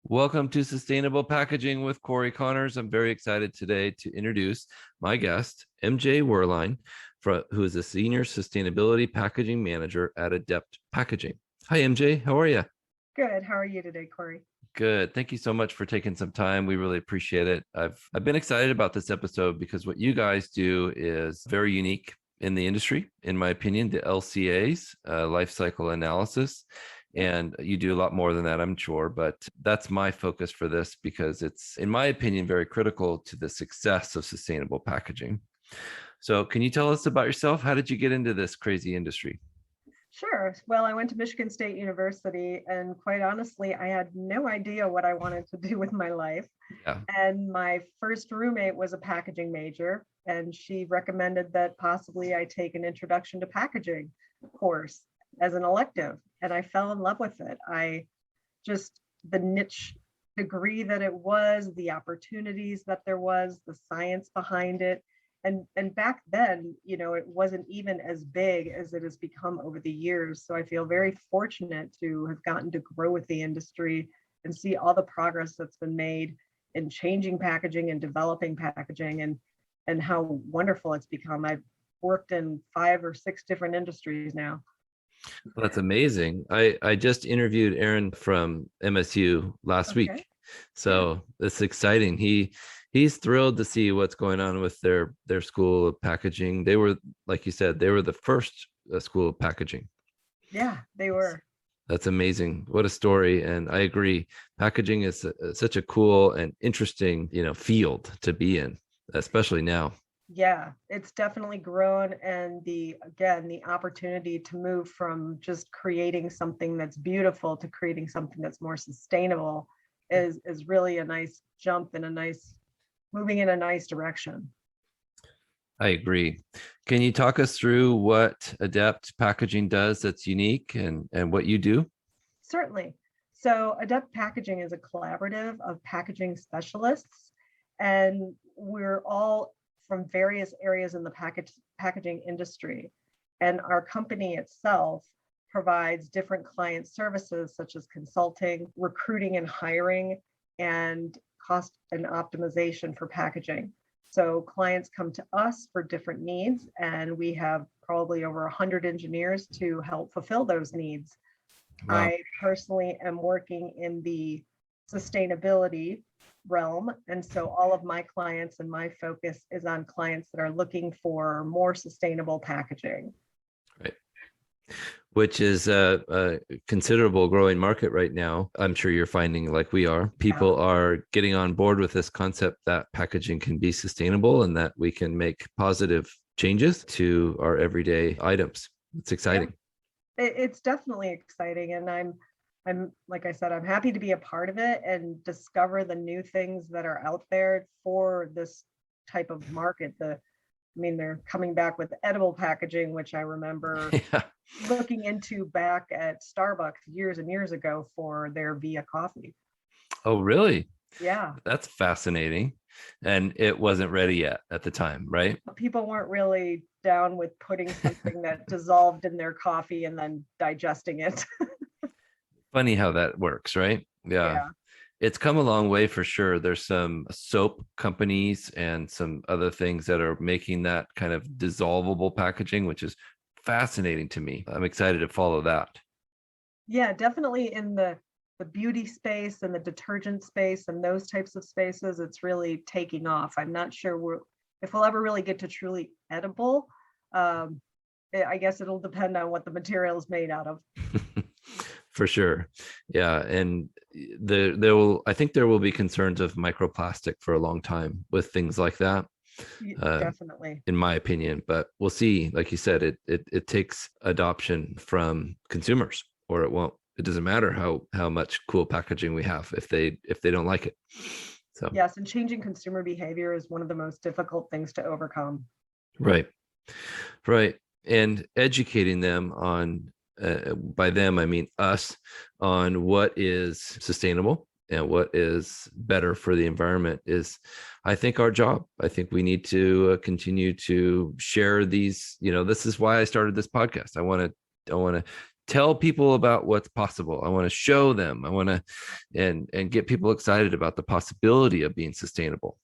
Welcome to Sustainable Packaging with Cory Connors. I'm very excited today to introduce my guest, MJ Werlein, who is a Senior Sustainability Packaging Manager at Adept Packaging. Hi, MJ. How are you? Good. How are you today, Cory? Good. Thank you so much for taking some time. We really appreciate it. I've been excited about this episode because what you guys do is very unique in the industry, in my opinion, the LCAs, life cycle analysis. And you do a lot more than that, I'm sure, but that's my focus for this because it's, in my opinion, very critical to the success of sustainable packaging. So can you tell us about yourself? How did you get into this crazy industry? Sure. Well, I went to Michigan State University, and quite honestly, I had no idea what I wanted to do with my life. Yeah. And my first roommate was a packaging major, and she recommended that possibly I take an introduction to packaging course as an elective. And I fell in love with it. The niche degree that it was, the opportunities that there was, the science behind it. And back then, it wasn't even as big as it has become over the years. So I feel very fortunate to have gotten to grow with the industry and see all the progress that's been made in changing packaging and developing packaging and how wonderful it's become. I've worked in 5 or 6 different industries now. Well, that's amazing. I just interviewed Aaron from MSU last week. So it's exciting. He's thrilled to see what's going on with their school of packaging. They were, like you said, they were the first school of packaging. Yeah, they were. That's amazing. What a story. And I agree. Packaging is such a cool and interesting, field to be in, especially now. Yeah, it's definitely grown. And the opportunity to move from just creating something that's beautiful to creating something that's more sustainable is really a nice jump and moving in a nice direction. I agree. Can you talk us through what Adept Packaging does that's unique and what you do? Certainly. So Adept Packaging is a collaborative of packaging specialists, and we're all from various areas in the packaging industry. And our company itself provides different client services such as consulting, recruiting and hiring, and cost and optimization for packaging. So clients come to us for different needs, and we have probably over 100 engineers to help fulfill those needs. Wow. I personally am working in the sustainability realm. And so all of my clients and my focus is on clients that are looking for more sustainable packaging. Right. Which is a considerable growing market right now. I'm sure you're finding, like we are, people are getting on board with this concept that packaging can be sustainable and that we can make positive changes to our everyday items. It's exciting. Yeah. It's definitely exciting. And I'm like I said, I'm happy to be a part of it and discover the new things that are out there for this type of market. They're coming back with edible packaging, which I remember looking into back at Starbucks years and years ago for their Via coffee. Oh, really? Yeah. That's fascinating. And it wasn't ready yet at the time, right? People weren't really down with putting something that dissolved in their coffee and then digesting it. Funny how that works, right? Yeah. It's come a long way for sure. There's some soap companies and some other things that are making that kind of dissolvable packaging, which is fascinating to me. I'm excited to follow that. Yeah, definitely in the beauty space and the detergent space and those types of spaces, it's really taking off. I'm not sure if we'll ever really get to truly edible. I guess it'll depend on what the material is made out of. For sure. Yeah. And I think there will be concerns of microplastic for a long time with things like that. Definitely. In my opinion, but we'll see. Like you said, it takes adoption from consumers or it won't. It doesn't matter how much cool packaging we have if they don't like it. So yes, and changing consumer behavior is one of the most difficult things to overcome. Right. And educating them on, by them, I mean us, on what is sustainable and what is better for the environment is, I think, our job. I think we need to continue to share these. This is why I started this podcast. I want to tell people about what's possible. I want to show them. I want to and get people excited about the possibility of being sustainable.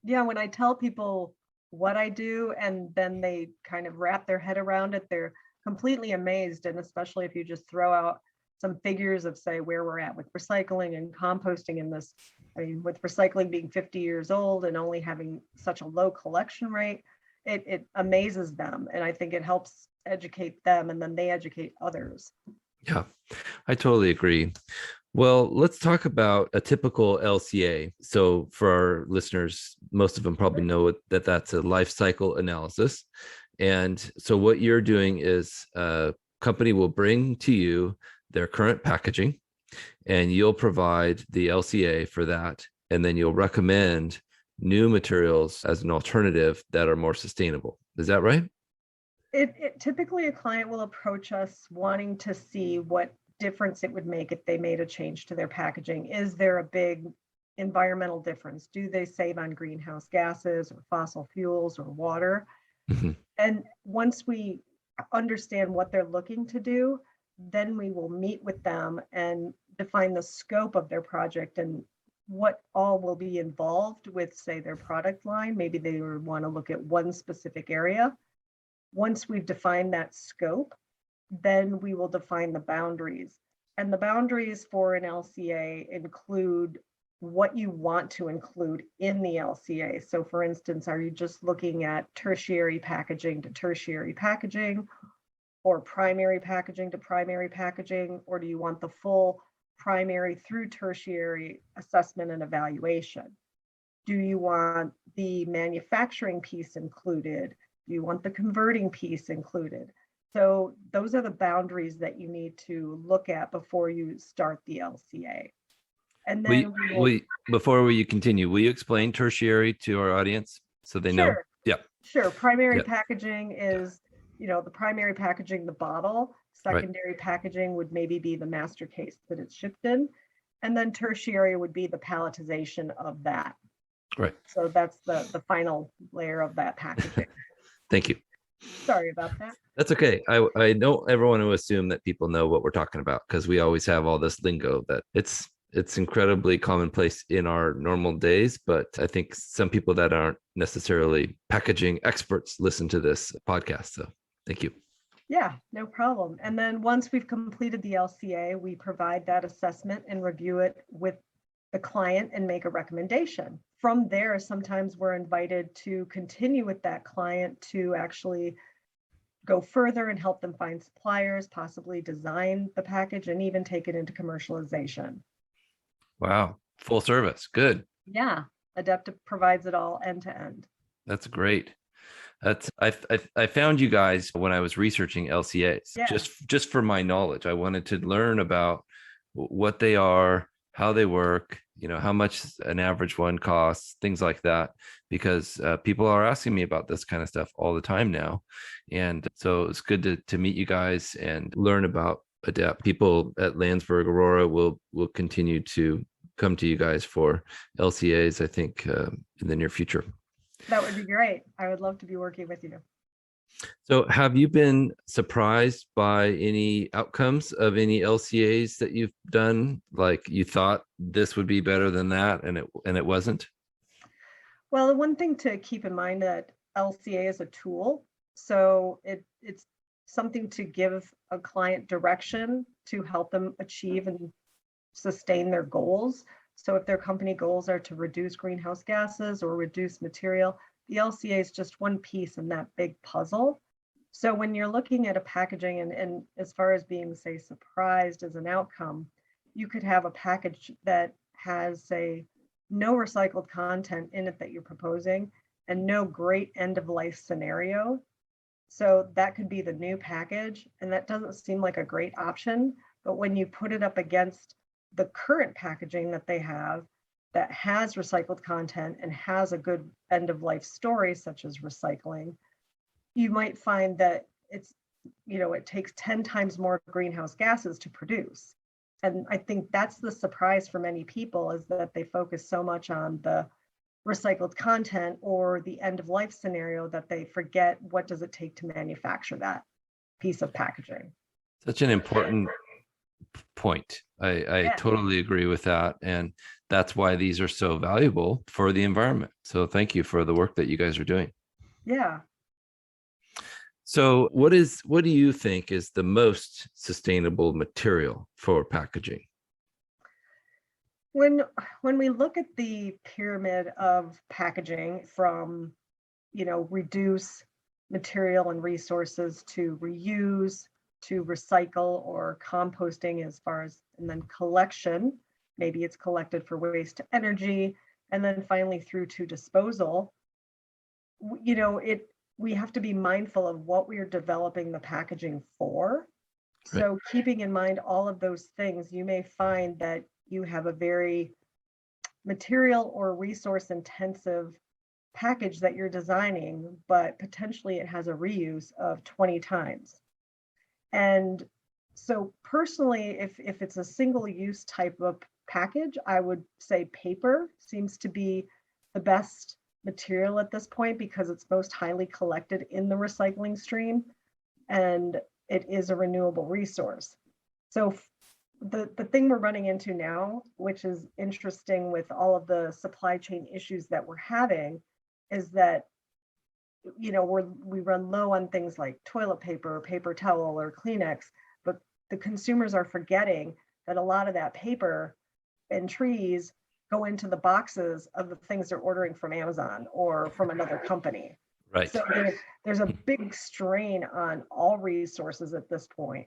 Yeah, when I tell people what I do and then they kind of wrap their head around it, they're completely amazed. And especially if you just throw out some figures of, say, where we're at with recycling and composting in this. I mean, with recycling being 50 years old and only having such a low collection rate, it amazes them. And I think it helps educate them, and then they educate others. Yeah, I totally agree. Well, let's talk about a typical LCA. So, for our listeners, most of them probably know that that's a life cycle analysis. And so, what you're doing is a company will bring to you their current packaging, and you'll provide the LCA for that. And then you'll recommend new materials as an alternative that are more sustainable. Is that right? It typically a client will approach us wanting to see what difference it would make if they made a change to their packaging. Is there a big environmental difference? Do they save on greenhouse gases or fossil fuels or water? Mhm. And once we understand what they're looking to do, then we will meet with them and define the scope of their project and what all will be involved with, say, their product line. Maybe they would want to look at one specific area. Once we've defined that scope, then we will define the boundaries. And the boundaries for an LCA include what you want to include in the LCA. So for instance, are you just looking at tertiary packaging to tertiary packaging, or primary packaging to primary packaging, or do you want the full primary through tertiary assessment and evaluation? Do you want the manufacturing piece included? Do you want the converting piece included? So those are the boundaries that you need to look at before you start the LCA. And Will then you, will you- before you continue, will you explain tertiary to our audience so they know? sure, Yeah. sure. Primary Yeah. packaging is, the primary packaging, the bottle. Right. Secondary packaging would maybe be the master case that it's shipped in. And then tertiary would be the palletization of that. Right. So that's the final layer of that packaging. Thank you. Sorry about that. That's okay. I don't ever want to assume that people know what we're talking about, because we always have all this lingo that it's incredibly commonplace in our normal days. But I think some people that aren't necessarily packaging experts listen to this podcast. So thank you. Yeah, no problem. And then once we've completed the LCA, we provide that assessment and review it with the client and make a recommendation. From there, sometimes we're invited to continue with that client to actually go further and help them find suppliers, possibly design the package, and even take it into commercialization. Wow. Full service. Good. Yeah, Adept provides it all end to end. That's great. I found you guys when I was researching LCAs, Yeah. just for my knowledge. I wanted to learn about what they are, how they work, how much an average one costs, things like that, because people are asking me about this kind of stuff all the time now. And so it's good to meet you guys and learn about Adept. People at Landsberg Aurora will continue to come to you guys for LCAs, I think, in the near future. That would be great. I would love to be working with you. So have you been surprised by any outcomes of any LCAs that you've done? Like you thought this would be better than that and it wasn't? Well, the one thing to keep in mind that LCA is a tool. So it's something to give a client direction to help them achieve and sustain their goals. So if their company goals are to reduce greenhouse gases or reduce material, the LCA is just one piece in that big puzzle. So when you're looking at a packaging and as far as being, say, surprised as an outcome, you could have a package that has, say, no recycled content in it that you're proposing and no great end of life scenario. So that could be the new package. And that doesn't seem like a great option. But when you put it up against the current packaging that they have that has recycled content and has a good end of life story, such as recycling, you might find that it's, it takes 10 times more greenhouse gases to produce. And I think that's the surprise for many people, is that they focus so much on the recycled content or the end of life scenario that they forget what does it take to manufacture that piece of packaging. Such an important point. I Yeah, totally agree with that. And that's why these are so valuable for the environment. So thank you for the work that you guys are doing. yeah. So what do you think is the most sustainable material for packaging? When when we look at the pyramid of packaging from, reduce material and resources to reuse, to recycle or composting as far as, and then collection, maybe it's collected for waste to energy, and then finally through to disposal, it we have to be mindful of what we are developing the packaging for. Right. So keeping in mind all of those things, you may find that you have a very material or resource intensive package that you're designing, but potentially it has a reuse of 20 times. And so personally, if it's a single use type of package, I would say paper seems to be the best material at this point because it's most highly collected in the recycling stream and it is a renewable resource. So the thing we're running into now, which is interesting with all of the supply chain issues that we're having, is that we run low on things like toilet paper, or paper towel, or Kleenex, but the consumers are forgetting that a lot of that paper and trees go into the boxes of the things they're ordering from Amazon or from another company. Right. So there's a big strain on all resources at this point.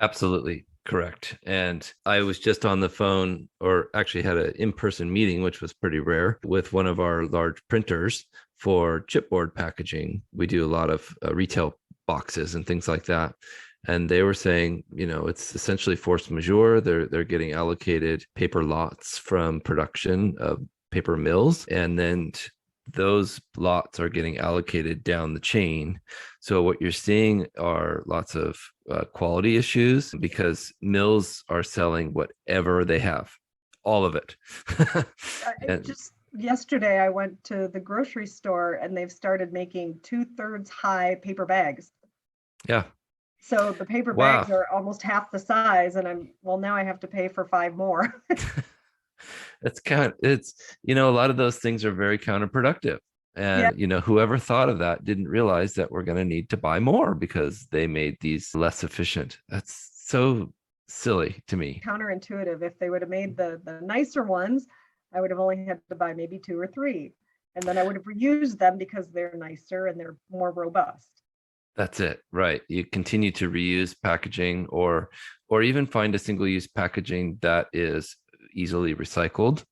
Absolutely correct. And I was just on the phone, or actually had an in-person meeting, which was pretty rare, with one of our large printers for chipboard packaging. We do a lot of retail boxes and things like that. And they were saying, it's essentially force majeure. They're getting allocated paper lots from production of paper mills, and then those lots are getting allocated down the chain. So what you're seeing are lots of quality issues because mills are selling whatever they have, all of it. And Just yesterday, I went to the grocery store and they've started making 2/3 high paper bags. yeah, So the paper wow. bags are almost half the size, and now I have to pay for 5 more. A lot of those things are very counterproductive. Yeah, And, whoever thought of that didn't realize that we're going to need to buy more because they made these less efficient. That's so silly to me. counterintuitive. If they would have made the nicer ones, I would have only had to buy maybe 2 or 3, and then I would have reused them because they're nicer and they're more robust. That's it, right? You continue to reuse packaging, or even find a single-use packaging that is easily recycled,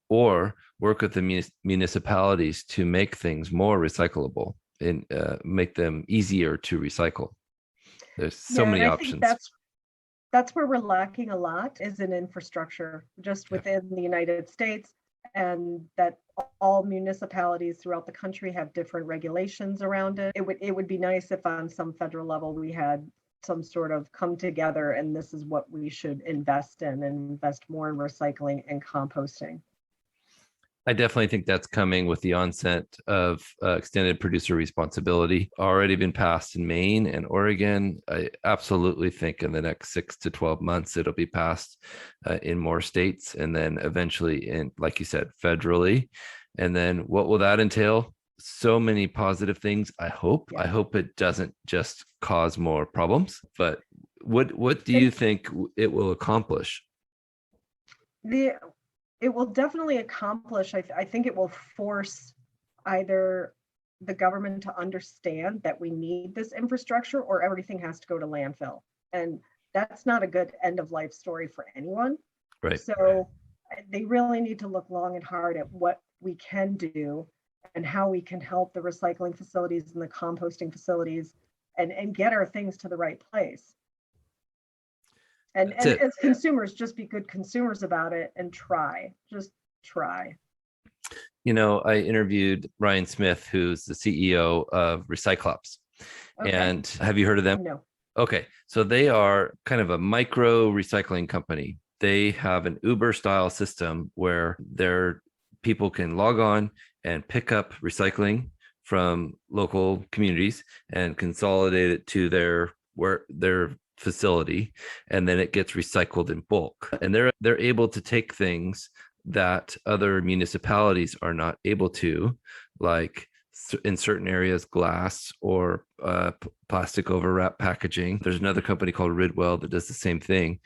or work with the municipalities to make things more recyclable and make them easier to recycle. There's so Yeah, and many I think options. that's where we're lacking a lot is in infrastructure just Yeah. within the United States, and that all municipalities throughout the country have different regulations around it. It would be nice if on some federal level we had some sort of come together and this is what we should invest in and invest more in recycling and composting. I definitely think that's coming with the onset of extended producer responsibility, already been passed in Maine and Oregon. I absolutely think in the next 6 to 12 months, it'll be passed in more states, and then eventually in, like you said, federally. And then what will that entail? So many positive things. I hope. Yeah. I hope it doesn't just cause more problems. But what do And you think it will accomplish? the it will definitely accomplish, I think it will force either the government to understand that we need this infrastructure or everything has to go to landfill. And that's not a good end of life story for anyone. Right. So they really need to look long and hard at what we can do and how we can help the recycling facilities and the composting facilities and get our things to the right place. And That's it. as consumers, just be good consumers about it and just try. I interviewed Ryan Smith, who's the CEO of Recyclops. Okay. And have you heard of them? No. Okay. So they are kind of a micro recycling company. They have an Uber style system where their people can log on and pick up recycling from local communities and consolidate it to their their facility, and then it gets recycled in bulk. And they're able to take things that other municipalities are not able to, like in certain areas, glass or plastic overwrap packaging. There's another company called Ridwell that does the same thing.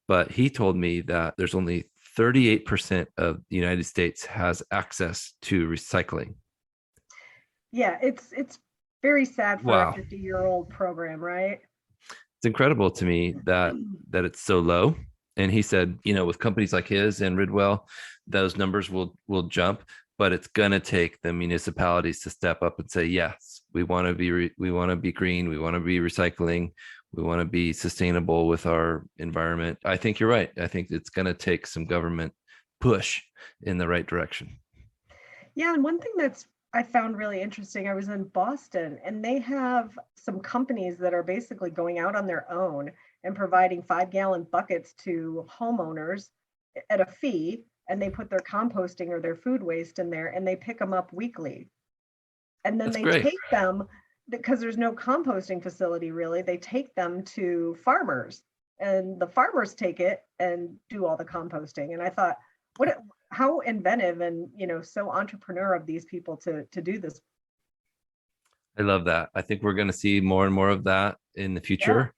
But he told me that there's only 38% of the United States has access to recycling. Yeah, it's very sad for Wow. a 50-year-old program, right? It's incredible to me that it's so low. And he said, with companies like his and Ridwell, those numbers will jump, but it's going to take the municipalities to step up and say, yes, we want to be we want to be green, we want to be recycling, we want to be sustainable with our environment. I think you're right. I think it's going to take some government push in the right direction. Yeah, and one thing I found really interesting, I was in Boston and they have some companies that are basically going out on their own and providing 5-gallon buckets to homeowners at a fee, and they put their composting or their food waste in there and they pick them up weekly. And then That's they great. take them, because there's no composting facility really, they take them to farmers and the farmers take it and do all the composting. And I thought, how inventive and so entrepreneur of these people to do this. I love that. I think we're going to see more and more of that in the Yeah. future.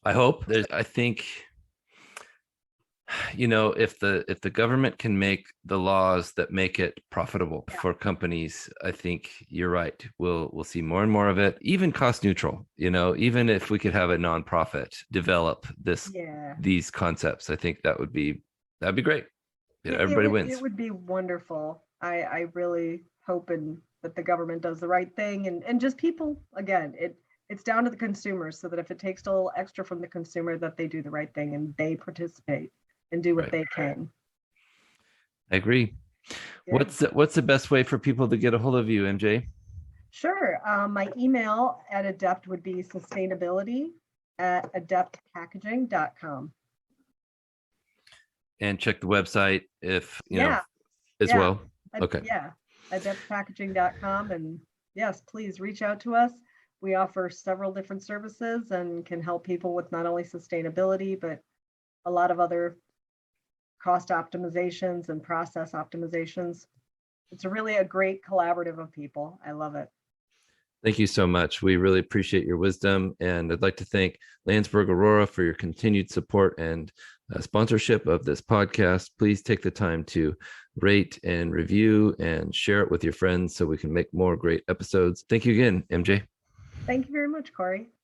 I hope. I think, if the government can make the laws that make it profitable for companies, I think you're right. We'll see more and more of it, even cost neutral. Even if we could have a nonprofit develop these concepts, I think that'd be great. Everybody wins. It would be wonderful. I really hope that the government does the right thing, and just people, again, it's down to the consumers, so that if it takes a little extra from the consumer, that they do the right thing and they participate and do what they can. I agree. Yeah. What's the best way for people to get a hold of you, MJ? Sure. My email at Adept would be sustainability@adeptpackaging.com. And check the website if well. Okay. Yeah, adeptpackaging.com. And yes, please reach out to us. We offer several different services and can help people with not only sustainability, but a lot of other cost optimizations and process optimizations. It's really a great collaborative of people. I love it. Thank you so much. We really appreciate your wisdom. And I'd like to thank Landsberg Aurora for your continued support and sponsorship of this podcast. Please take the time to rate and review and share it with your friends so we can make more great episodes. Thank you again, MJ. Thank you very much, Cory.